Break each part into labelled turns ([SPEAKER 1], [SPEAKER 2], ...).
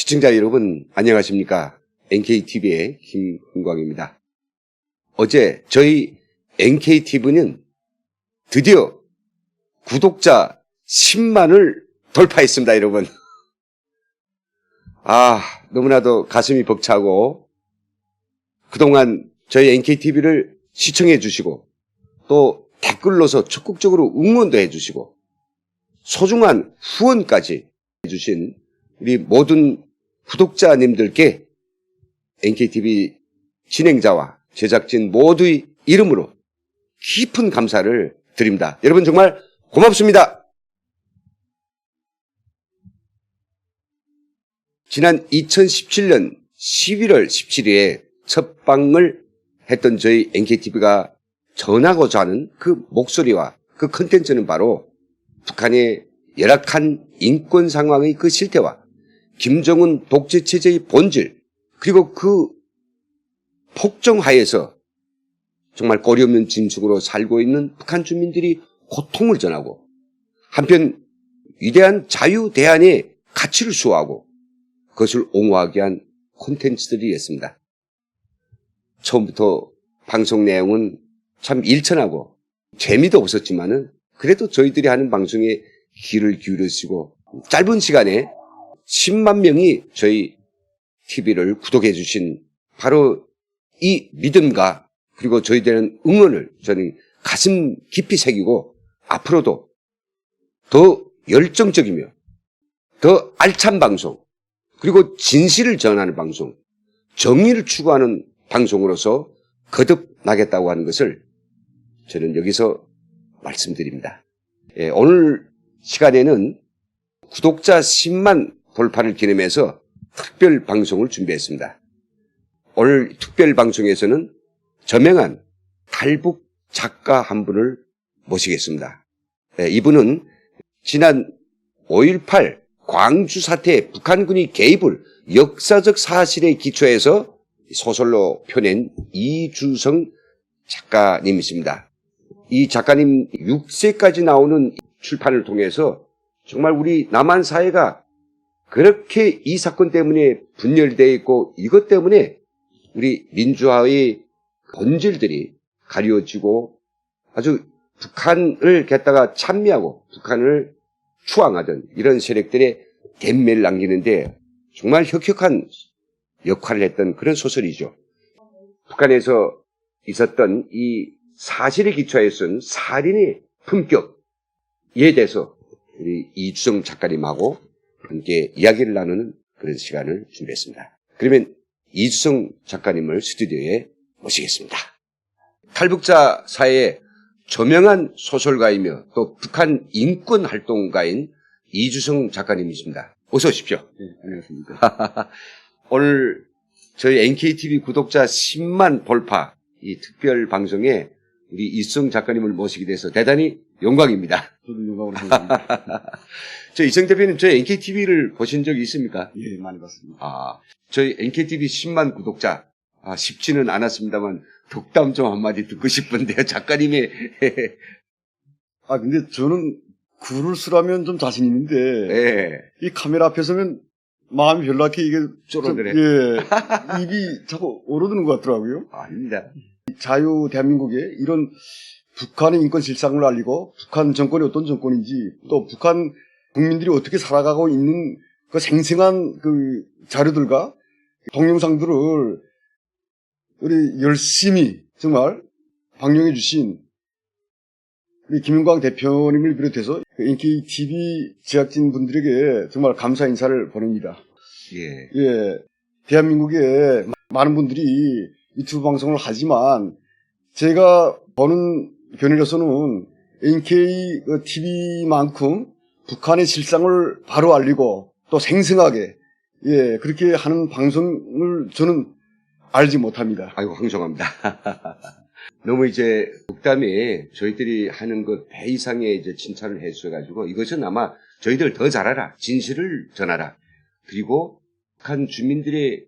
[SPEAKER 1] 시청자 여러분 안녕하십니까? NKTV의 김흥광입니다. 어제 저희 NKTV는 드디어 구독자 10만을 돌파했습니다, 여러분. 너무나도 가슴이 벅차고 그동안 저희 NKTV를 시청해 주시고 또 댓글로서 적극적으로 응원도 해 주시고 소중한 후원까지 해주신 우리 모든 구독자님들께 NKTV 진행자와 제작진 모두의 이름으로 깊은 감사를 드립니다. 여러분 정말 고맙습니다. 지난 2017년 11월 17일에 첫 방을 했던 저희 NKTV가 전하고자 하는 그 목소리와 그 컨텐츠는 바로 북한의 열악한 인권 상황의 그 실태와 김정은 독재체제의 본질, 그리고 그 폭정하에서 정말 꼬리 없는 짐승으로 살고 있는 북한 주민들이 고통을 전하고 한편 위대한 자유대한의 가치를 수호하고 그것을 옹호하게 한 콘텐츠들이었습니다. 처음부터 방송 내용은 참 일천하고 재미도 없었지만은 그래도 저희들이 하는 방송에 귀를 기울이시고 짧은 시간에 10만 명이 저희 TV를 구독해 주신 바로 이 믿음과 그리고 저희들은 응원을 저는 가슴 깊이 새기고 앞으로도 더 열정적이며 더 알찬 방송 그리고 진실을 전하는 방송, 정의를 추구하는 방송으로서 거듭나겠다고 하는 것을 저는 여기서 말씀드립니다. 오늘 시간에는 구독자 10만 돌파를 기념해서 특별 방송을 준비했습니다. 오늘 특별 방송에서는 저명한 탈북 작가 한 분을 모시겠습니다. 이분은 지난 5.18 광주 사태에 북한군이 개입을 역사적 사실에 기초해서 소설로 펴낸 이주성 작가님이십니다. 이 작가님 6세까지 나오는 출판을 통해서 정말 우리 남한 사회가 그렇게 이 사건 때문에 분열되어 있고 이것 때문에 우리 민주화의 본질들이 가려지고 아주 북한을 갖다가 찬미하고 북한을 추앙하던 이런 세력들의 댄매를 남기는데 정말 혁혁한 역할을 했던 그런 소설이죠. 북한에서 있었던 이 사실에 기초하여 쓴 살인의 품격에 대해서 우리 이주성 작가님하고 함께 이야기를 나누는 그런 시간을 준비했습니다. 그러면 이주성 작가님을 스튜디오에 모시겠습니다. 탈북자 사회의 저명한 소설가이며 또 북한 인권 활동가인 이주성 작가님이십니다. 어서 오십시오.
[SPEAKER 2] 네, 안녕하십니까.
[SPEAKER 1] 오늘 저희 NKTV 구독자 10만 돌파 이 특별 방송에 우리 이주성 작가님을 모시게 돼서 대단히 영광입니다.
[SPEAKER 2] 저도 영광으로 생각합니다.
[SPEAKER 1] 저 이성 대표님 저희 NKTV를 보신 적이 있습니까?
[SPEAKER 2] 예, 많이 봤습니다.
[SPEAKER 1] 저희 NKTV 10만 구독자 쉽지는 않았습니다만 덕담 좀 한마디 듣고 싶은데요. 작가님의
[SPEAKER 2] 근데 저는 글을 쓰라면 좀 자신 있는데
[SPEAKER 1] 예.
[SPEAKER 2] 이 카메라 앞에 서면 마음이 별나게 이게
[SPEAKER 1] 쫄아들어.
[SPEAKER 2] 입이 자꾸 오르드는 것 같더라고요.
[SPEAKER 1] 아닙니다.
[SPEAKER 2] 자유 대한민국의 이런 북한의 인권 실상을 알리고 북한 정권이 어떤 정권인지 또 북한 국민들이 어떻게 살아가고 있는 그 생생한 그 자료들과 동영상들을 우리 열심히 정말 방영해 주신 우리 김윤광 대표님을 비롯해서 NKTV 제작진 분들에게 정말 감사 인사를 보냅니다.
[SPEAKER 1] 예.
[SPEAKER 2] 대한민국에 많은 분들이 유튜브 방송을 하지만 제가 보는 견해로서는 NKTV만큼 북한의 실상을 바로 알리고 또 생생하게 그렇게 하는 방송을 저는 알지 못합니다.
[SPEAKER 1] 아이고 황송합니다. 너무 이제 덕담에 저희들이 하는 것 배 이상의 이제 칭찬을 해주셔가지고 이것은 아마 저희들 더 잘하라, 진실을 전하라, 그리고 북한 주민들의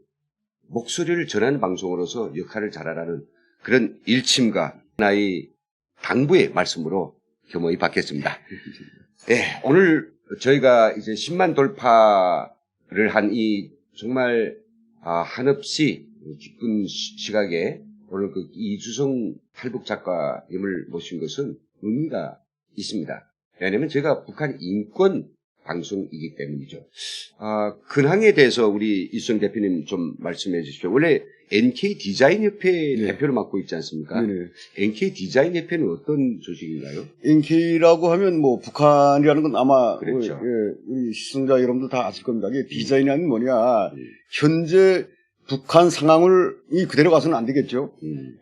[SPEAKER 1] 목소리를 전하는 방송으로서 역할을 잘하라는 그런 일침과 나의 당부의 말씀으로 겸허히 받겠습니다. 오늘 저희가 이제 10만 돌파를 한 이 정말 한없이 기쁜 시각에 오늘 그 이주성 탈북 작가님을 모신 것은 의미가 있습니다. 왜냐하면 제가 북한 인권 방송이기 때문이죠. 근황에 대해서 우리 이수정 대표님 좀 말씀해 주십시오. 원래 NK 디자인 협회
[SPEAKER 2] 네.
[SPEAKER 1] 대표를 맡고 있지 않습니까?
[SPEAKER 2] 네네.
[SPEAKER 1] NK 디자인 협회는 어떤 조직인가요?
[SPEAKER 2] NK라고 하면 뭐 북한이라는 건 아마
[SPEAKER 1] 그렇죠.
[SPEAKER 2] 우리 시청자 여러분들 다 아실 겁니다. 이게 디자인이란 뭐냐? 현재 북한 상황을 그대로 가서는 안 되겠죠.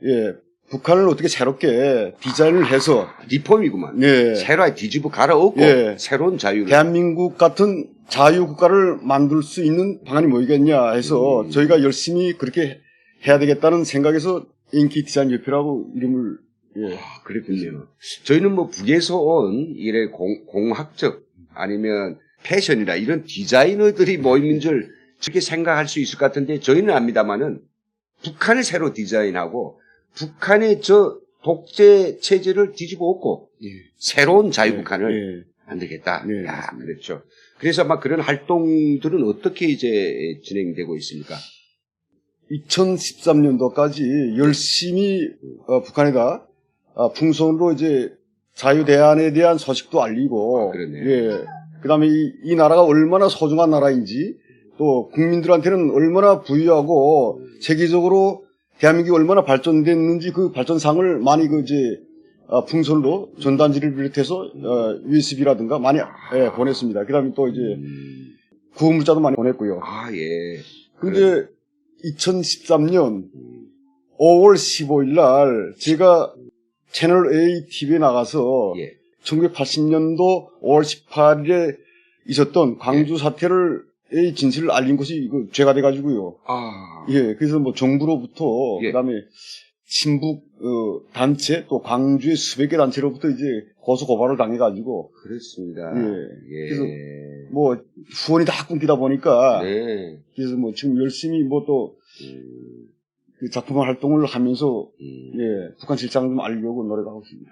[SPEAKER 2] 예. 북한을 어떻게 새롭게 디자인을 해서
[SPEAKER 1] 리폼이구만.
[SPEAKER 2] 예.
[SPEAKER 1] 새로 뒤집어 갈아엎고
[SPEAKER 2] 예.
[SPEAKER 1] 새로운 자유를.
[SPEAKER 2] 대한민국 같은 자유국가를 만들 수 있는 방안이 뭐겠냐 해서 저희가 열심히 그렇게 해야 되겠다는 생각에서 NK 디자인 협회라고 이름을
[SPEAKER 1] 그렇군요. 저희는 뭐 북에서 온 이래 공학적 아니면 패션이라 이런 디자이너들이 모이는 줄 그렇게 생각할 수 있을 것 같은데 저희는 압니다만은 북한을 새로 디자인하고 북한의 저 독재 체제를 뒤집어 엎고 새로운 자유북한을 만들겠다.
[SPEAKER 2] 네,
[SPEAKER 1] 야, 그렇죠. 그래서 아마 그런 활동들은 어떻게 이제 진행되고 있습니까?
[SPEAKER 2] 2013년도까지 열심히 북한에다 풍선으로 이제 자유대안에 대한 소식도 알리고,
[SPEAKER 1] 그러네요.
[SPEAKER 2] 예. 그다음에 이 나라가 얼마나 소중한 나라인지 또 국민들한테는 얼마나 부유하고 세계적으로 대한민국이 얼마나 발전됐는지 그 발전상을 많이 풍선으로 전단지를 비롯해서 USB라든가 많이 보냈습니다. 그다음에 또 이제 구호 문자도 많이 보냈고요.
[SPEAKER 1] 예.
[SPEAKER 2] 근데 2013년 5월 15일 날 제가 채널 A TV에 나가서 1980년도 5월 18일에 있었던 광주 사태를 의 진실을 알린 것이 죄가 돼가지고요. 예, 그래서 뭐 정부로부터 그다음에 친북 단체 또 광주의 수백 개 단체로부터 이제 고소 고발을 당해가지고
[SPEAKER 1] 그렇습니다.
[SPEAKER 2] 그래서 뭐 후원이 다 끊기다 보니까 그래서 뭐 지금 열심히 뭐 또 그 작품 활동을 하면서 북한 실상을 좀 알려고 노력하고 있습니다.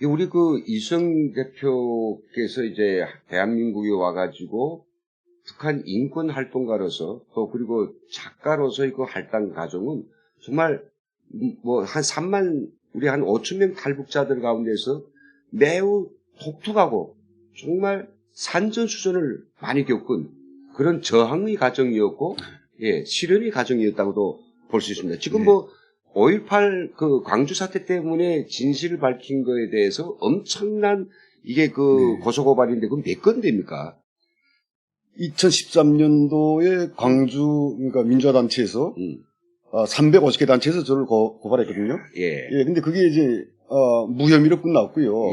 [SPEAKER 1] 우리 그 이수정 대표께서 이제 대한민국에 와가지고 북한 인권 활동가로서 또 그리고 작가로서의 그 활동 과정은 정말 뭐 한 3만 우리 한 5천 명 탈북자들 가운데서 매우 독특하고 정말 산전수전을 많이 겪은 그런 저항의 과정이었고 실현의 과정이었다고도 볼 수 있습니다. 지금 뭐 5.18 그 광주 사태 때문에 진실을 밝힌 거에 대해서 엄청난 이게 그 고소고발인데 그건 몇 건입니까?
[SPEAKER 2] 2013년도에 광주 그러니까 민주화단체에서 350개 단체에서 저를 고발했거든요. 근데 그게 이제 무혐의로 끝났고요.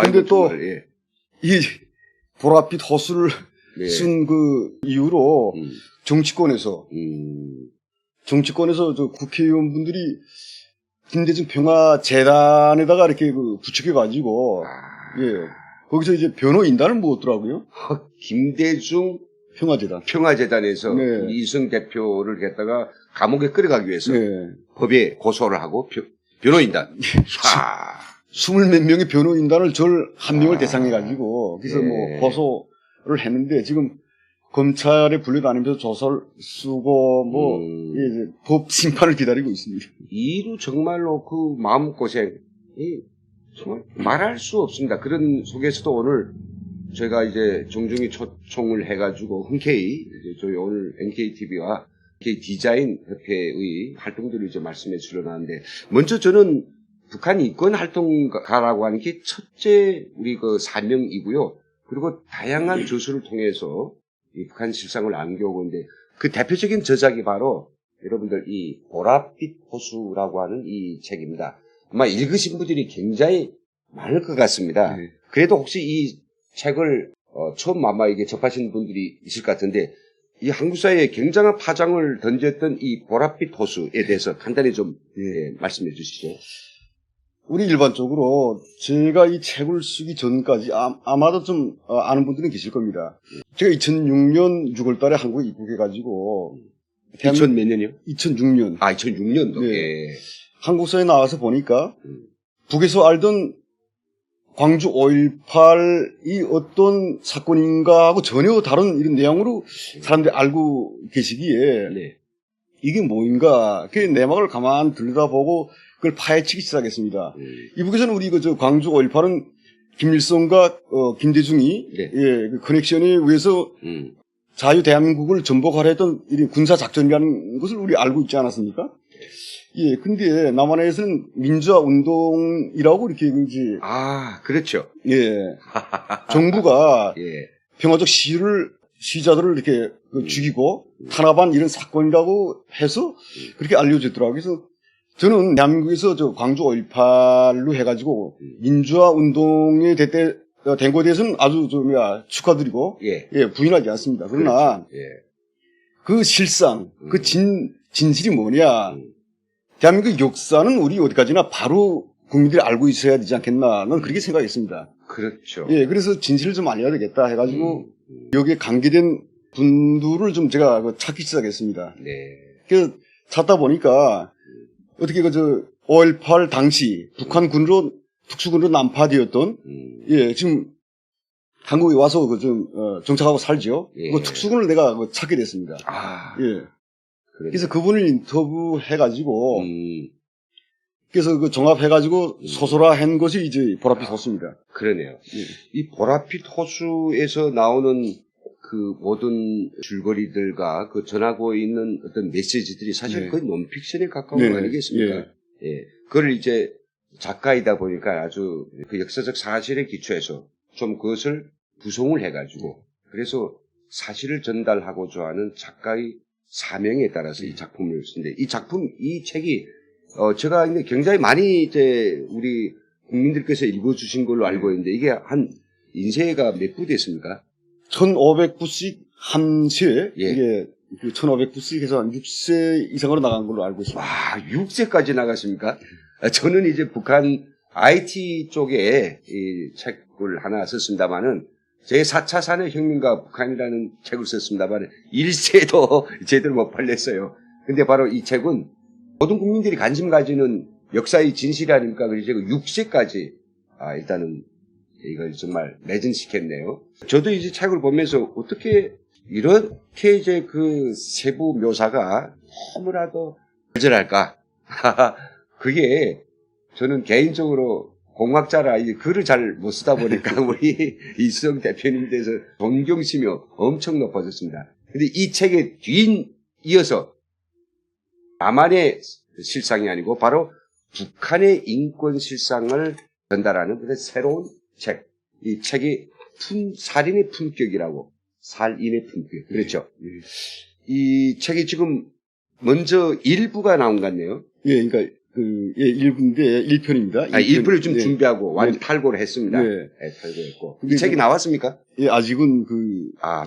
[SPEAKER 2] 근데 또 이 보랏빛 호수를 쓴 그 이후로 정치권에서 저 국회의원분들이 김대중 평화재단에다가 이렇게 부추겨가지고 거기서 이제 변호인단을 모았더라고요.
[SPEAKER 1] 김대중 평화재단에서 이승 대표를 갖다가 감옥에 끌어가기 위해서 법에 고소를 하고 변호인단.
[SPEAKER 2] 20몇 명의 변호인단을 절 한 명을 대상해가지고 그래서 뭐 고소를 했는데 지금 검찰에 불려다니면서 조서를 쓰고 뭐 법 심판을 기다리고 있습니다.
[SPEAKER 1] 이루 정말로 그 마음고생이 정말 말할 수 없습니다. 그런 속에서도 오늘 저희가 이제 종종이 초청을 해가지고 흔쾌히 이제 저희 오늘 NKTV와 NK 디자인 협회의 활동들을 이제 말씀해 주려고 하는데 먼저 저는 북한 인권 활동가라고 하는 게 첫째 우리 그 사명이고요. 그리고 다양한 저서를 통해서 이 북한 실상을 안겨오고 있는데 그 대표적인 저작이 바로 여러분들 이 보랏빛 호수라고 하는 이 책입니다. 아마 읽으신 분들이 굉장히 많을 것 같습니다. 그래도 혹시 이 책을 처음 아마 이게 접하신 분들이 있을 것 같은데 이 한국 사회에 굉장한 파장을 던졌던 이 보랏빛 호수에 대해서 간단히 좀 말씀해 주시죠.
[SPEAKER 2] 우리 일반적으로 제가 이 책을 쓰기 전까지 아마도 좀 아는 분들은 계실 겁니다. 제가 2006년 6월 달에 한국에 입국해가지고
[SPEAKER 1] 2000 몇 년이요?
[SPEAKER 2] 2006년.
[SPEAKER 1] 2006년도.
[SPEAKER 2] 한국사에 나와서 보니까 북에서 알던 광주 5.18이 어떤 사건인가 하고 전혀 다른 이런 내용으로 사람들이 알고 계시기에
[SPEAKER 1] 네.
[SPEAKER 2] 이게 뭐인가 그 내막을 가만 들여다보고 그걸 파헤치기 시작했습니다. 이북에서는 우리 저 광주 5.18은 김일성과 김대중이
[SPEAKER 1] 네.
[SPEAKER 2] 예, 그 커넥션에 의해서 자유 대한민국을 전복하려 했던 이런 군사 작전이라는 것을 우리 알고 있지 않았습니까? 예, 근데 남한에서는 민주화 운동이라고 이렇게 이제
[SPEAKER 1] 아, 그렇죠.
[SPEAKER 2] 예, 정부가
[SPEAKER 1] 예.
[SPEAKER 2] 평화적 시위자들을 이렇게 죽이고 탄압한 이런 사건이라고 해서 그렇게 알려졌더라고요. 그래서 저는 대한민국에서 저 광주 5.18로 해가지고 민주화 운동에 된 것에 대해서는 아주 축하드리고
[SPEAKER 1] 예.
[SPEAKER 2] 예, 부인하지 않습니다. 그러나
[SPEAKER 1] 그렇죠. 예.
[SPEAKER 2] 그 실상, 그 진실이 뭐냐. 대한민국 역사는 우리 어디까지나 바로 국민들이 알고 있어야 되지 않겠나. 는 그렇게 생각했습니다.
[SPEAKER 1] 그렇죠.
[SPEAKER 2] 예, 그래서 진실을 좀 알려야 되겠다 해가지고 여기에 관계된 분들을 좀 제가 찾기 시작했습니다.
[SPEAKER 1] 네.
[SPEAKER 2] 그래서 찾다 보니까 어떻게 5.18 당시 북한군으로 특수군으로 난파되었던 예, 지금 한국에 와서 정착하고 살죠.
[SPEAKER 1] 예.
[SPEAKER 2] 그 특수군을 내가 찾게 됐습니다.
[SPEAKER 1] 아.
[SPEAKER 2] 예. 그래서 그분을 인터뷰해가지고, 그래서 그 종합해가지고 소설화한 것이 이제 보랏빛 호수입니다.
[SPEAKER 1] 그러네요.
[SPEAKER 2] 예.
[SPEAKER 1] 이 보랏빛 호수에서 나오는 그 모든 줄거리들과 그 전하고 있는 어떤 메시지들이 사실
[SPEAKER 2] 네.
[SPEAKER 1] 거의 논픽션에 가까운
[SPEAKER 2] 네.
[SPEAKER 1] 거 아니겠습니까? 예. 그걸 이제 작가이다 보니까 아주 그 역사적 사실에 기초해서 좀 그것을 구성을 해가지고 그래서 사실을 전달하고자 하는 작가의 사명에 따라서 이 작품을 쓰는데 이 책이 제가 근데 굉장히 많이 이제 우리 국민들께서 읽어주신 걸로 알고 있는데 이게 한 인쇄가 몇 부 됐습니까?
[SPEAKER 2] 1,500부씩 한 쇄,
[SPEAKER 1] 예.
[SPEAKER 2] 이게 1,500부씩 해서 한 6세 이상으로 나간 걸로 알고 있습니다.
[SPEAKER 1] 와, 6세까지 나갔습니까? 저는 이제 북한 IT 쪽에 이 책을 하나 썼습니다만은 제4차 산업혁명과 북한이라는 책을 썼습니다만 1세도 제대로 못 팔렸어요. 근데 바로 이 책은 모든 국민들이 관심 가지는 역사의 진실이 아닙니까? 그래서 제가 6세까지 일단은 이걸 정말 매진시켰네요. 저도 이제 책을 보면서 어떻게 이렇게 이제 그 세부 묘사가 너무나도 절절할까? 그게 저는 개인적으로 공학자라 이 글을 잘 못 쓰다 보니까 우리 이수정 대표님 대해서 존경심이 엄청 높아졌습니다. 근데 이 책에 이어서 남한의 실상이 아니고 바로 북한의 인권 실상을 전달하는 그런 새로운 책. 이 책이 살인의 품격이라고. 살인의 품격. 그렇죠. 이 책이 지금 먼저 1부가 나온 것 같네요.
[SPEAKER 2] 예, 그러니까 예, 1부인데 1편입니다.
[SPEAKER 1] 1부를 좀
[SPEAKER 2] 예.
[SPEAKER 1] 준비하고 완전 탈고를 했습니다.
[SPEAKER 2] 네.
[SPEAKER 1] 탈고했고. 이 책이 나왔습니까?
[SPEAKER 2] 예, 아직은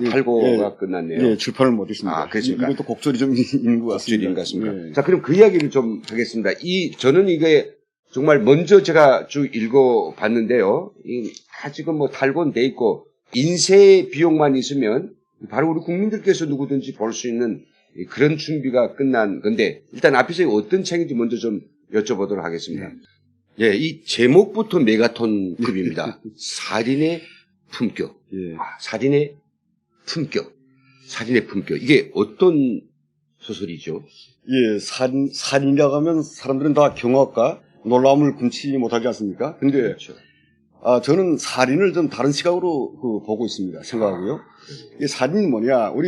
[SPEAKER 2] 예,
[SPEAKER 1] 탈고가 끝났네요.
[SPEAKER 2] 예, 출판을 못했습니다.
[SPEAKER 1] 그렇습니까?
[SPEAKER 2] 이것도 곡절이 좀 있는 것 같습니다.
[SPEAKER 1] 곡절인 것 같습니다.
[SPEAKER 2] 예.
[SPEAKER 1] 자, 그럼 그 이야기를 좀 하겠습니다. 저는 이게 정말 먼저 제가 쭉 읽어봤는데요. 다 지금 뭐 탈고는 돼 있고, 인쇄 비용만 있으면 바로 우리 국민들께서 누구든지 볼 수 있는 그런 준비가 끝난 건데, 일단 앞에서 어떤 책인지 먼저 좀 여쭤보도록 하겠습니다. 예, 이 제목부터 메가톤급입니다. 살인의 품격.
[SPEAKER 2] 예.
[SPEAKER 1] 살인의 품격. 살인의 품격. 이게 어떤 소설이죠?
[SPEAKER 2] 예, 살인이라고 하면 사람들은 다 경악과 놀라움을 금치 못하지 않습니까? 근데,
[SPEAKER 1] 그렇죠.
[SPEAKER 2] 저는 살인을 좀 다른 시각으로 보고 있습니다. 생각하고요. 이 살인이 뭐냐, 우리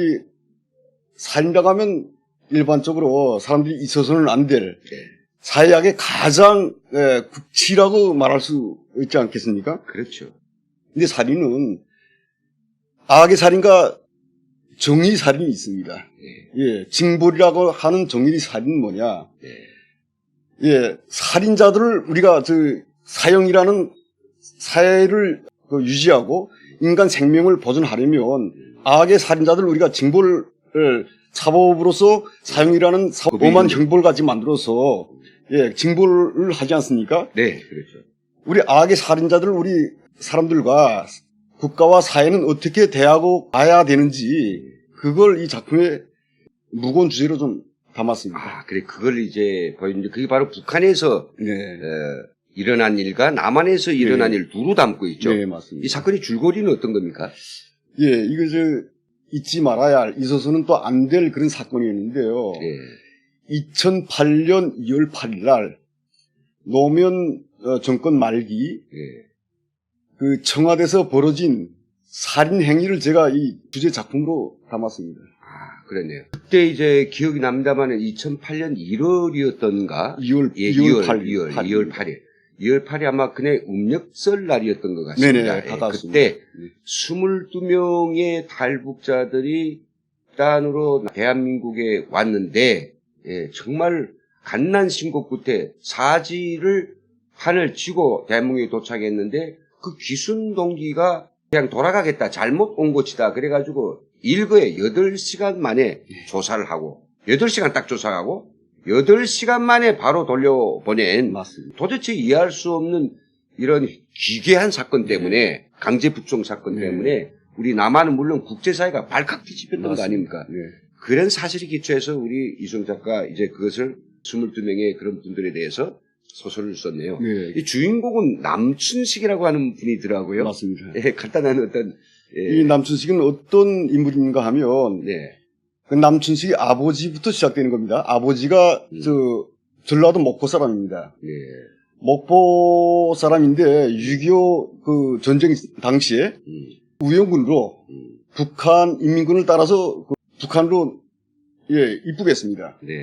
[SPEAKER 2] 살인이라고 하면 일반적으로 사람들이 있어서는 안 될 사회학의 가장 극치라고 말할 수 있지 않겠습니까?
[SPEAKER 1] 그렇죠.
[SPEAKER 2] 근데 살인은 악의 살인과 정의 살인이 있습니다. 예, 징벌이라고 하는 정의 살인은 뭐냐? 예, 살인자들을 우리가 사형이라는 사회를 유지하고 인간 생명을 보존하려면 악의 살인자들을 우리가 징벌을 사법으로서 사형이라는 엄한 형벌까지 만들어서 예, 징벌을 하지 않습니까?
[SPEAKER 1] 네, 그렇죠.
[SPEAKER 2] 우리 악의 살인자들 우리 사람들과 국가와 사회는 어떻게 대하고 가야 되는지 그걸 이 작품에 무거운 주제로 좀 담았습니다.
[SPEAKER 1] 그래, 그걸 이제 보여주는데, 그게 바로 북한에서,
[SPEAKER 2] 네.
[SPEAKER 1] 일어난 일과 남한에서 일어난 일 두루 담고 있죠.
[SPEAKER 2] 네, 맞습니다.
[SPEAKER 1] 이 사건의 줄거리는 어떤 겁니까?
[SPEAKER 2] 예, 이거 잊지 말아야 할, 있어서는 또 안 될 그런 사건이었는데요.
[SPEAKER 1] 예.
[SPEAKER 2] 2008년 2월 8일 날 노무현 정권 말기
[SPEAKER 1] 예.
[SPEAKER 2] 그 청와대에서 벌어진 살인 행위를 제가 이 주제 작품으로 담았습니다.
[SPEAKER 1] 아, 그랬네요. 그때 이제 기억이 납니다만 2008년 1월이었던가?
[SPEAKER 2] 2월,
[SPEAKER 1] 예,
[SPEAKER 2] 2월
[SPEAKER 1] 2월 8일. 2월 8일 아마 그날 음력설 날이었던 것 같습니다.
[SPEAKER 2] 네네,
[SPEAKER 1] 예,
[SPEAKER 2] 가까웠습니다.
[SPEAKER 1] 그때 22명의 탈북자들이 단으로 대한민국에 왔는데, 예, 정말 갓난신고 끝에 사지를 판을 치고 대한민국에 도착했는데 그 귀순 동기가 그냥 돌아가겠다, 잘못 온 곳이다 그래가지고 일거에 8시간 만에 조사를 하고 8시간 딱 조사하고 8시간 만에 바로 돌려보낸
[SPEAKER 2] 맞습니다.
[SPEAKER 1] 도대체 이해할 수 없는 이런 기괴한 사건 때문에 강제 북송 사건
[SPEAKER 2] 네.
[SPEAKER 1] 때문에 우리 남한은 물론 국제사회가 발칵 뒤집혔던 거 아닙니까?
[SPEAKER 2] 네.
[SPEAKER 1] 그런 사실에 기초해서 우리 이수영 작가 이제 그것을 22명의 그런 분들에 대해서 소설을 썼네요.
[SPEAKER 2] 네.
[SPEAKER 1] 이 주인공은 남춘식이라고 하는 분이더라고요.
[SPEAKER 2] 맞습니다.
[SPEAKER 1] 예, 간단한 어떤
[SPEAKER 2] 이 남춘식은 어떤 인물인가 하면
[SPEAKER 1] 네.
[SPEAKER 2] 그 남춘식이 아버지부터 시작되는 겁니다. 아버지가 전라도 목포 사람입니다.
[SPEAKER 1] 네.
[SPEAKER 2] 목포 사람인데 6.25 그 전쟁 당시에 우영군으로 북한 인민군을 따라서 북한으로 입국했습니다.
[SPEAKER 1] 네.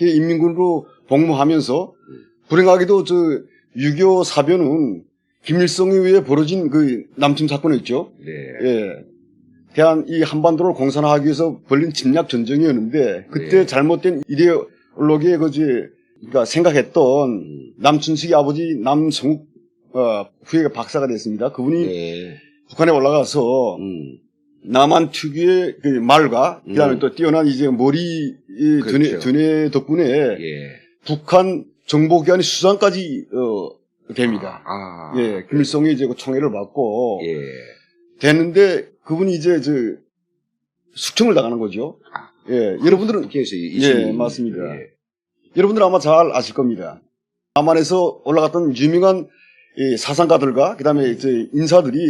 [SPEAKER 2] 인민군으로 복무하면서 불행하게도 6.25 사변은 김일성에 의해 벌어진 그 남침 사건이었죠.
[SPEAKER 1] 네.
[SPEAKER 2] 예. 이 한반도를 공산화하기 위해서 벌린 침략 전쟁이었는데 그때
[SPEAKER 1] 네.
[SPEAKER 2] 잘못된 이데올로기에 그러니까 생각했던 남춘식의 아버지 남성욱 후에 박사가 됐습니다. 그분이
[SPEAKER 1] 네.
[SPEAKER 2] 북한에 올라가서 남한 특유의 그 말과 그다음에 또 뛰어난 이제 머리
[SPEAKER 1] 그렇죠.
[SPEAKER 2] 두뇌 덕분에
[SPEAKER 1] 예.
[SPEAKER 2] 북한 정보기관의 수장까지 됩니다.
[SPEAKER 1] 아.
[SPEAKER 2] 예, 김일성이 이제 그 총애를 받고
[SPEAKER 1] 예.
[SPEAKER 2] 됐는데 그분이 이제 숙청을 당하는 거죠. 예, 여러분들은
[SPEAKER 1] 북한에서
[SPEAKER 2] 예, 맞습니다.
[SPEAKER 1] 예.
[SPEAKER 2] 여러분들 아마 잘 아실 겁니다. 남한에서 올라갔던 유명한 이 사상가들과 그다음에 이제 인사들이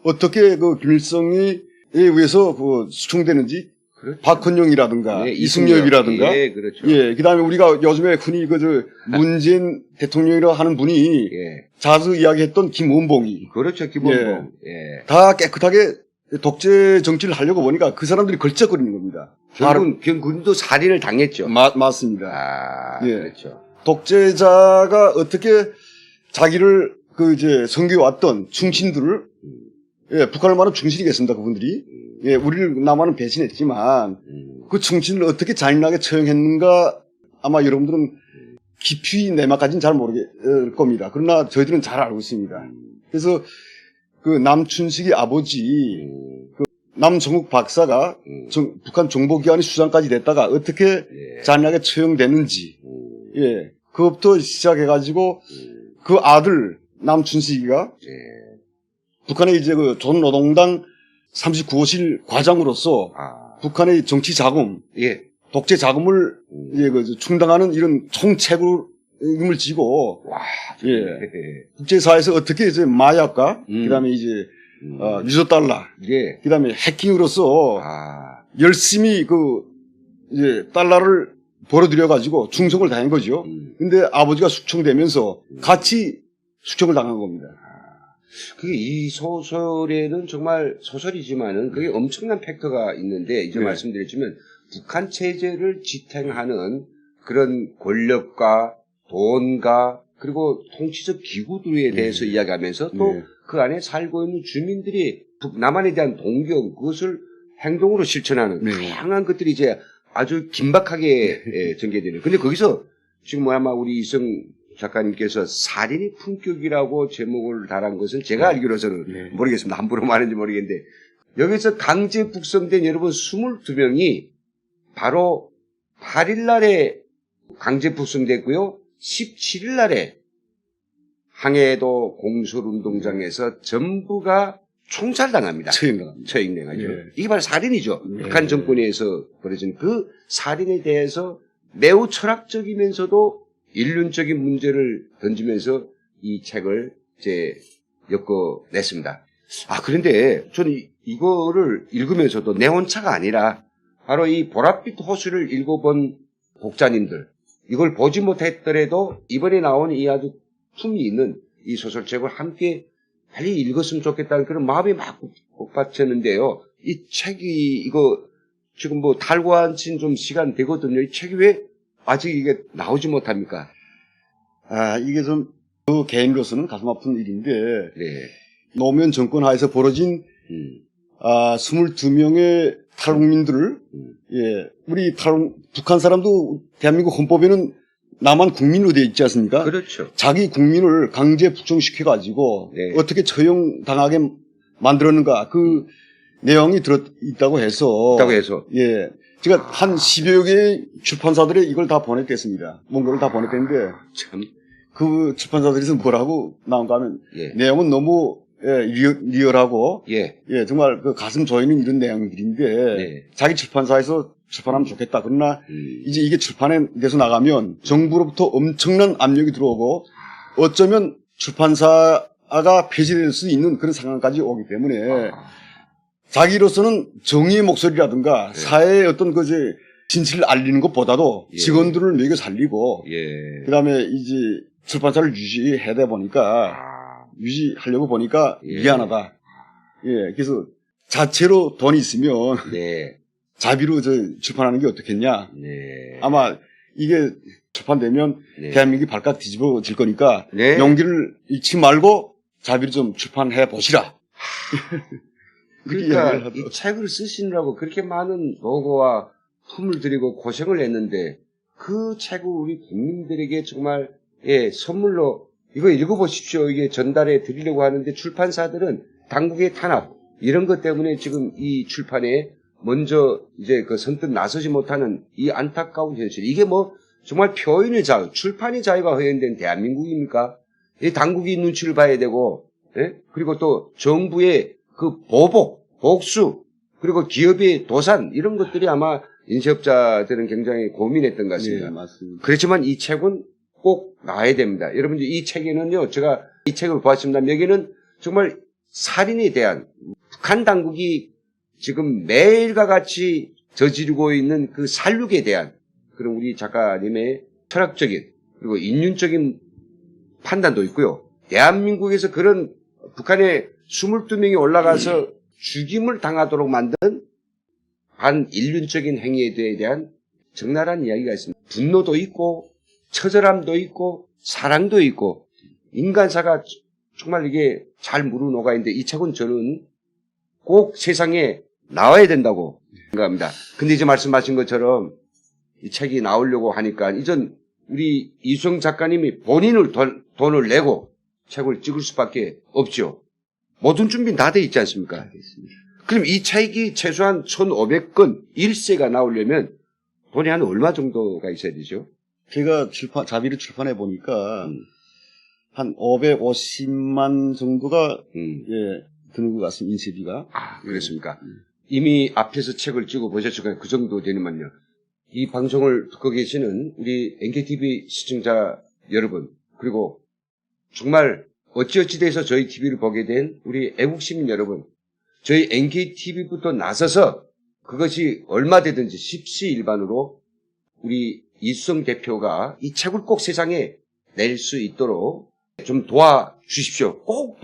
[SPEAKER 2] 어떻게 그 김일성에 의해서 그 수총되는지
[SPEAKER 1] 그렇죠.
[SPEAKER 2] 박헌영이라든가
[SPEAKER 1] 네,
[SPEAKER 2] 이승엽이라든가
[SPEAKER 1] 예, 그렇죠.
[SPEAKER 2] 예, 그다음에 우리가 요즘에 흔히 문재인 대통령이라 하는 분이
[SPEAKER 1] 예.
[SPEAKER 2] 자주 이야기했던 김원봉이
[SPEAKER 1] 그렇죠. 기본봉. 예.
[SPEAKER 2] 다 깨끗하게 독재 정치를 하려고 보니까 그 사람들이 걸쩍거리는 겁니다.
[SPEAKER 1] 경군도 살인을 당했죠.
[SPEAKER 2] 맞습니다.
[SPEAKER 1] 아,
[SPEAKER 2] 예.
[SPEAKER 1] 그렇죠.
[SPEAKER 2] 독재자가 어떻게 자기를 섬겨왔던 충신들을 예, 북한을 말하면 충신이겠습니다. 그분들이 예, 우리를 남한은 배신했지만 그 충신을 어떻게 잔인하게 처형했는가 아마 여러분들은 깊이 내막까지는 잘 모르겠을 겁니다. 그러나 저희들은 잘 알고 있습니다. 그래서 그 남춘식의 아버지 남정욱 박사가 북한 정보기관의 수장까지 됐다가 어떻게
[SPEAKER 1] 예.
[SPEAKER 2] 잔인하게 처형됐는지 예, 그것부터 시작해가지고 그 아들 남춘식이가
[SPEAKER 1] 예.
[SPEAKER 2] 북한의 이제 그 조선노동당 39호실 과장으로서 북한의 정치 자금,
[SPEAKER 1] 예.
[SPEAKER 2] 독재 자금을 충당하는 이런 총책임을 지고
[SPEAKER 1] 와.
[SPEAKER 2] 예. 국제사회에서 어떻게 이제 마약과 그다음에 이제 유조 달러,
[SPEAKER 1] 예.
[SPEAKER 2] 그다음에 해킹으로서 열심히 이제 달러를 벌어들여 가지고 충성을 다한 거죠. 근데 아버지가 숙청되면서 같이 숙청을 당한 겁니다.
[SPEAKER 1] 그게 이 소설에는 정말 소설이지만은 그게 엄청난 팩터가 있는데 이제
[SPEAKER 2] 네.
[SPEAKER 1] 말씀드렸지만 북한 체제를 지탱하는 그런 권력과 돈과 그리고 통치적 기구들에 대해서 이야기하면서 또 그 안에 살고 있는 주민들이 남한에 대한 동경 그것을 행동으로 실천하는 다양한 것들이 이제 아주 긴박하게 전개되는. 근데 거기서 지금 아마 우리 이성 작가님께서 살인의 품격이라고 제목을 달한 것은 제가 알기로서는 모르겠습니다. 함부로 말하는지 모르겠는데 여기서 강제 북송된 여러분 22명이 바로 8일 날에 강제 북송됐고요. 17일 날에 항해도 공설운동장에서 전부가 총살당합니다. 처형당하죠.
[SPEAKER 2] 예.
[SPEAKER 1] 이게 바로 살인이죠. 북한 정권에서 벌어진 그 살인에 대해서 매우 철학적이면서도 인륜적인 문제를 던지면서 이 책을 이제 엮어냈습니다. 아, 그런데 저는 이거를 읽으면서도 내 혼자가 아니라 바로 이 보랏빛 호수를 읽어본 독자님들, 이걸 보지 못했더라도 이번에 나온 이 아주 품이 있는 이 소설책을 함께 빨리 읽었으면 좋겠다는 그런 마음이 막 복받쳤는데요. 이 책이 이거 지금 뭐 달관친 좀 시간 되거든요. 이 책이 왜 아직 이게 나오지 못합니까?
[SPEAKER 2] 아, 이게 좀, 그 개인으로서는 가슴 아픈 일인데,
[SPEAKER 1] 네.
[SPEAKER 2] 노무현 정권 하에서 벌어진, 22명의 탈북민들을, 예, 북한 사람도 대한민국 헌법에는 남한 국민으로 되어 있지 않습니까?
[SPEAKER 1] 그렇죠.
[SPEAKER 2] 자기 국민을 강제 북송시켜가지고,
[SPEAKER 1] 네.
[SPEAKER 2] 어떻게 처형당하게 만들었는가, 그 내용이 있다고 해서, 예. 제가 한 10여 개의 출판사들에 이걸 다 보냈겠습니다. 문고를 다 보냈겠는데,
[SPEAKER 1] 참.
[SPEAKER 2] 그 출판사들에서 뭐라고 나온가 하면,
[SPEAKER 1] 예.
[SPEAKER 2] 내용은 너무, 예, 리얼하고,
[SPEAKER 1] 예.
[SPEAKER 2] 예, 정말 그 가슴 조이는 이런 내용들인데,
[SPEAKER 1] 네.
[SPEAKER 2] 자기 출판사에서 출판하면 좋겠다. 그러나, 이제 이게 출판에 내서 나가면 정부로부터 엄청난 압력이 들어오고, 어쩌면 출판사가 폐지될 수 있는 그런 상황까지 오기 때문에, 자기로서는 정의의 목소리라든가
[SPEAKER 1] 네.
[SPEAKER 2] 사회의 어떤 진실을 알리는 것보다도
[SPEAKER 1] 예.
[SPEAKER 2] 직원들을 먹여 살리고
[SPEAKER 1] 예.
[SPEAKER 2] 그다음에 이제 출판사를 유지하다 보니까 유지하려고 보니까
[SPEAKER 1] 예.
[SPEAKER 2] 미안하다. 예, 그래서 자체로 돈이 있으면
[SPEAKER 1] 네.
[SPEAKER 2] 자비로 출판하는 게 어떻겠냐.
[SPEAKER 1] 네.
[SPEAKER 2] 아마 이게 출판되면
[SPEAKER 1] 네.
[SPEAKER 2] 대한민국이 발칵 뒤집어질 거니까
[SPEAKER 1] 네.
[SPEAKER 2] 용기를 잃지 말고 자비로 좀 출판해 보시라.
[SPEAKER 1] 그러니까 이 책을 쓰시느라고 그렇게 많은 노고와 품을 들이고 고생을 했는데 그 책을 우리 국민들에게 정말 예, 선물로 이거 읽어보십시오. 이게 전달해 드리려고 하는데 출판사들은 당국의 탄압 이런 것 때문에 지금 이 출판에 먼저 이제 그 선뜻 나서지 못하는 이 안타까운 현실. 이게 뭐 정말 표현의 자유, 출판의 자유가 허용된 대한민국입니까? 이 당국이 눈치를 봐야 되고, 예? 그리고 또 정부의 그 복수, 그리고 기업의 도산, 이런 것들이 아마 인쇄업자들은 굉장히 고민했던 것 같습니다.
[SPEAKER 2] 네, 맞습니다.
[SPEAKER 1] 그렇지만 이 책은 꼭 나와야 됩니다. 여러분들 이 책에는요, 제가 이 책을 보았습니다. 여기는 정말 살인에 대한 북한 당국이 지금 매일과 같이 저지르고 있는 그 살육에 대한 그런 우리 작가님의 철학적인 그리고 인륜적인 판단도 있고요. 대한민국에서 그런 북한에 22명이 올라가서 죽임을 당하도록 만든 반인륜적인 행위에 대한 적나라한 이야기가 있습니다. 분노도 있고 처절함도 있고 사랑도 있고 인간사가 정말 이게 잘 무르녹아 있는데 이 책은 저는 꼭 세상에 나와야 된다고 생각합니다. 근데 이제 말씀하신 것처럼 이 책이 나오려고 하니까 이전 우리 이수영 작가님이 본인을 돈을 내고 책을 찍을 수밖에 없죠. 모든 준비는 다 돼 있지 않습니까?
[SPEAKER 2] 알겠습니다.
[SPEAKER 1] 그럼 이 책이 최소한 1,500권 1세가 나오려면 돈이 한 얼마 정도가 있어야 되죠?
[SPEAKER 2] 제가 자비를 출판해 보니까 한 550만 정도가 예, 드는 것 같습니다. 인쇄비가.
[SPEAKER 1] 아, 그렇습니까? 이미 앞에서 책을 찍어 보셨으니까 그 정도 되는만요. 이 방송을 듣고 계시는 우리 NKTV 시청자 여러분, 그리고 정말 어찌어찌 돼서 저희 TV를 보게 된 우리 애국시민 여러분, 저희 NKTV부터 나서서 그것이 얼마 되든지 십시일반으로 우리 이수성 대표가 이 책을 꼭 세상에 낼 수 있도록 좀 도와주십시오. 꼭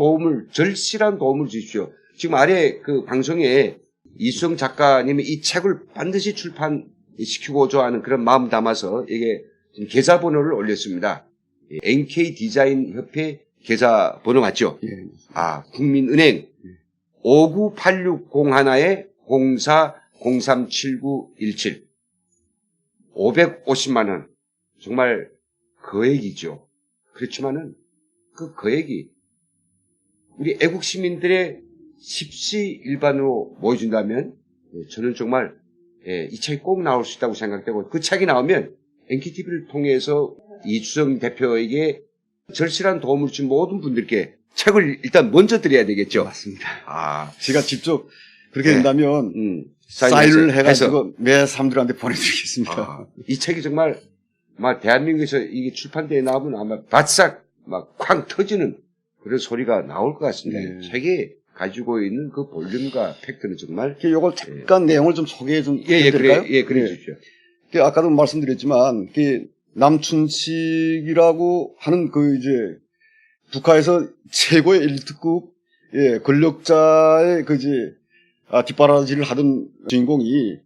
[SPEAKER 1] 절실한 도움을 주십시오. 지금 아래 그 방송에 이수성 작가님이 이 책을 반드시 출판시키고자 하는 그런 마음 담아서 이게 지금 계좌번호를 올렸습니다. NK디자인협회 계좌번호 맞죠?
[SPEAKER 2] 예.
[SPEAKER 1] 아, 국민은행 598601에 04037917 550만 원. 정말 거액이죠. 그렇지만은 그 거액이 우리 애국 시민들의 십시일반으로 모여준다면 저는 정말 이 책이 꼭 나올 수 있다고 생각되고 그 책이 나오면 NKTV를 통해서 이수정 대표에게 절실한 도움을 준 모든 분들께 책을 일단 먼저 드려야 되겠죠.
[SPEAKER 2] 맞습니다.
[SPEAKER 1] 아,
[SPEAKER 2] 제가 직접 그렇게
[SPEAKER 1] 네.
[SPEAKER 2] 된다면 사인을 해가지고
[SPEAKER 1] 해서.
[SPEAKER 2] 매 사람들한테 보내드리겠습니다.
[SPEAKER 1] 이 책이 정말 대한민국에서 이게 출판대에 나오면 아마 바싹 막 쾅 터지는 그런 소리가 나올 것 같습니다.
[SPEAKER 2] 네.
[SPEAKER 1] 책이 가지고 있는 그 볼륨과 팩트는 정말
[SPEAKER 2] 이걸 잠깐 내용을 좀 소개 좀
[SPEAKER 1] 그래
[SPEAKER 2] 해드릴까요?
[SPEAKER 1] 그래 주십시오.
[SPEAKER 2] 아까도 말씀드렸지만 남춘식이라고 하는 그 이제 북한에서 최고의 엘리트급 권력자의 그 이제 뒷바라지를 하던 주인공이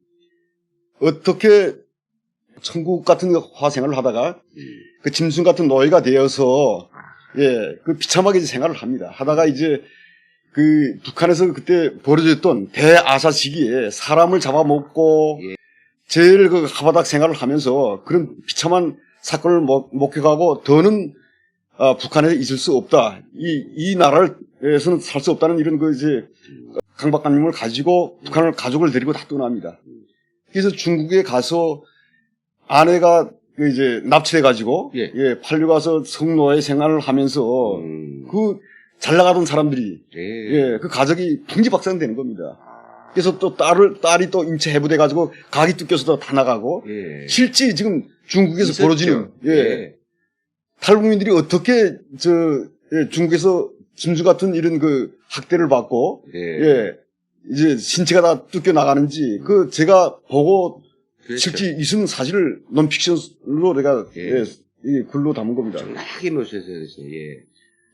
[SPEAKER 2] 어떻게 천국 같은 화생활을 하다가 그 짐승 같은 노예가 되어서 그 비참하게 이제 생활을 합니다. 하다가 이제 그 북한에서 그때 벌어졌던 대아사 시기에 사람을 잡아먹고 제일 그 가바닥 생활을 하면서 그런 비참한 사건을 목격하고 더는 북한에 있을 수 없다. 이 나라에서는 살 수 없다는 이런 그 이제 강박관념을 가지고 북한을 가족을 데리고 다 떠납니다. 그래서 중국에 가서 아내가 그 이제 납치돼 가지고 팔려 가서 성노예 생활을 하면서 그 잘 나가던 사람들이 그 가족이 풍지박산되는 겁니다. 그래서 또 딸이 또 인체 해부돼 가지고 각이 뜯겨서 다 나가고 실제 지금 중국에서
[SPEAKER 1] 있었죠.
[SPEAKER 2] 벌어지는 탈북민들이 어떻게 중국에서 짐승 같은 이런 그 학대를 받고 이제 신체가 다 뜯겨 나가는지 그 제가 보고
[SPEAKER 1] 그렇죠.
[SPEAKER 2] 실제 있은 사실을 논픽션으로 내가 글로 담은 겁니다.
[SPEAKER 1] 정확하게 모셔서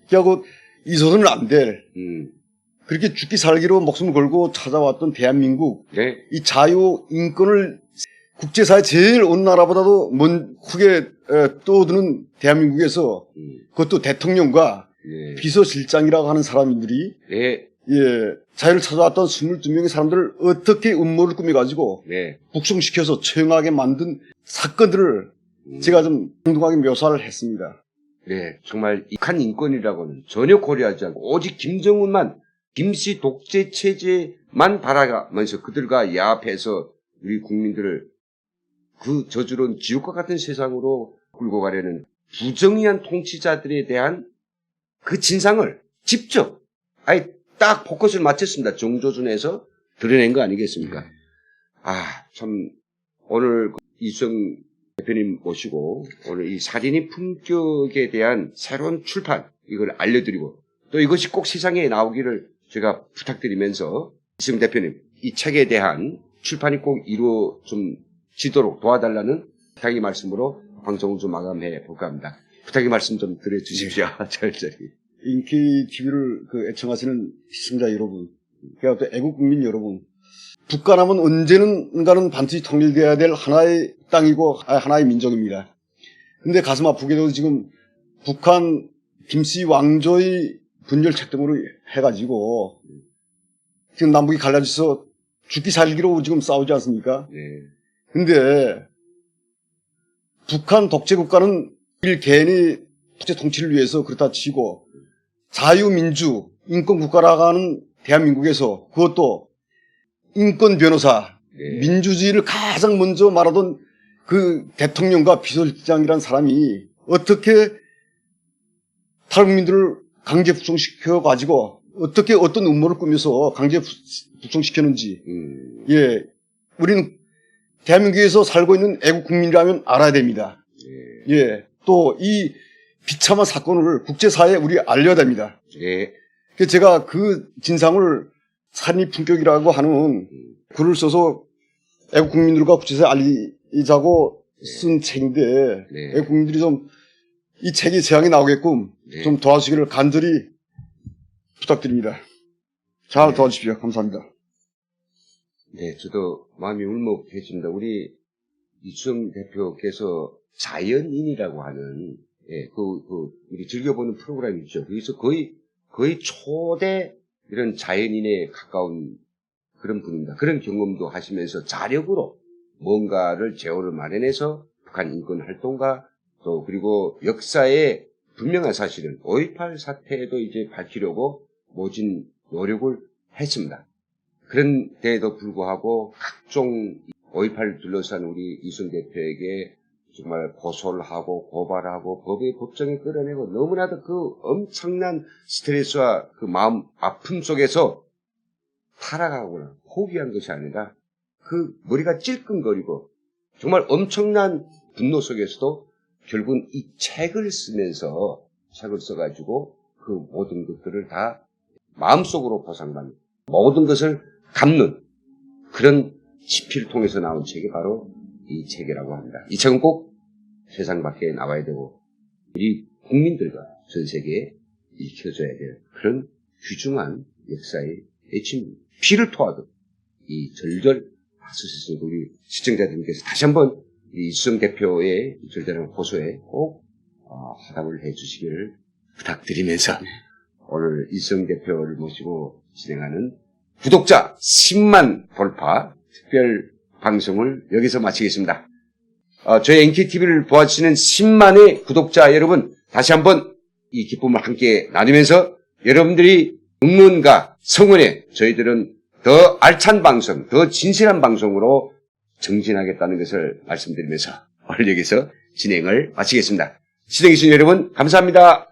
[SPEAKER 2] 그리고 있어서는 안 될 그렇게 죽기 살기로 목숨을 걸고 찾아왔던 대한민국 이 자유 인권을 국제사회 제일 어느 나라보다도 크게 떠드는 대한민국에서 그것도 대통령과 비서실장이라고 하는 사람들이 자유를 찾아왔던 22명의 사람들을 어떻게 음모를 꾸며가지고 북송시켜서 처형하게 만든 사건들을 제가 좀 생동하게 묘사를 했습니다.
[SPEAKER 1] 정말 북한 인권이라고는 전혀 고려하지 않고 오직 김정은만 김씨 독재 체제만 바라가면서 그들과 야합해서 우리 국민들을 그 저주로운 지옥과 같은 세상으로 끌고 가려는 부정의한 통치자들에 대한 그 진상을 직접 딱 포커스를 맞췄습니다. 정조준에서 드러낸 거 아니겠습니까? 참 오늘 이수영 대표님 모시고 오늘 이 살인의 품격에 대한 새로운 출판 이걸 알려드리고 또 이것이 꼭 세상에 나오기를 제가 부탁드리면서 이수영 대표님 이 책에 대한 출판이 꼭 이루어지도록 도와달라는 부탁의 말씀으로 방송을 좀 마감해 볼까 합니다. 부탁의 말씀 좀 드려주십시오. 절절히.
[SPEAKER 2] 인기 TV를 애청하시는 시청자 여러분, 또 애국 국민 여러분, 북한하면 언제는가는 반드시 통일돼야 될 하나의 땅이고 하나의 민족입니다. 근데 가슴 아프게도 지금 북한 김씨 왕조의 분열책 등으로 해가지고 지금 남북이 갈라져서 죽기 살기로 지금 싸우지 않습니까? 근데 북한 독재국가는 개인이 독재 통치를 위해서 그렇다 치고 자유민주 인권국가라고 하는 대한민국에서 그것도 인권 변호사 민주주의를 가장 먼저 말하던 그 대통령과 비서실장이라는 사람이 어떻게 탈북민들을 강제 북송시켜 가지고 어떻게 어떤 음모를 꾸며서 강제 북송시켰는지 우리는 대한민국에서 살고 있는 애국 국민이라면 알아야 됩니다. 또 이 비참한 사건을 국제사회에 우리 알려야 됩니다. 그래서 제가 그 진상을 살인의 품격이라고 하는 글을 써서 애국 국민들과 국제사회에 알리자고 쓴 책인데 애국 국민들이 좀 이 책이 재앙이 나오게끔 좀 도와주시기를 간절히 부탁드립니다. 잘 도와주십시오. 감사합니다.
[SPEAKER 1] 저도 마음이 울먹해집니다. 우리 이수영 대표께서 자연인이라고 하는 우리 즐겨보는 프로그램이 있죠. 거기서 거의 초대 이런 자연인에 가까운 그런 분입니다. 그런 경험도 하시면서 자력으로 뭔가를 제호를 마련해서 북한 인권 활동가 또 그리고 역사에 분명한 사실은 5.18 사태에도 이제 밝히려고 모진 노력을 했습니다. 그런데도 불구하고 각종 5.18을 둘러싼 우리 이수영 대표에게 정말 고소를 하고 고발하고 법정에 끌어내고 너무나도 그 엄청난 스트레스와 그 마음 아픔 속에서 타락하거나 포기한 것이 아니라 그 머리가 찔끔거리고 정말 엄청난 분노 속에서도 결국은 이 책을 쓰면서 책을 써가지고 그 모든 것들을 다 마음속으로 보상받는 모든 것을 갚는 그런 지피를 통해서 나온 책이 바로 이 책이라고 합니다. 이 책은 꼭 세상 밖에 나와야 되고 우리 국민들과 전 세계에 읽혀져야 될 그런 귀중한 역사의 애침 피를 토하듯 이 절절 쓰셨으니까 우리 시청자들께서 다시 한번 이 이수정 대표의 절절한 호소에 꼭 화답을 해주시기를 부탁드리면서 오늘 이수정 대표를 모시고 진행하는 구독자 10만 돌파 특별 방송을 여기서 마치겠습니다. 저희 NKTV를 보아주시는 10만의 구독자 여러분 다시 한번 이 기쁨을 함께 나누면서 여러분들이 응원과 성원에 저희들은 더 알찬 방송, 더 진실한 방송으로 정진하겠다는 것을 말씀드리면서 오늘 여기서 진행을 마치겠습니다. 시청해주신 여러분 감사합니다.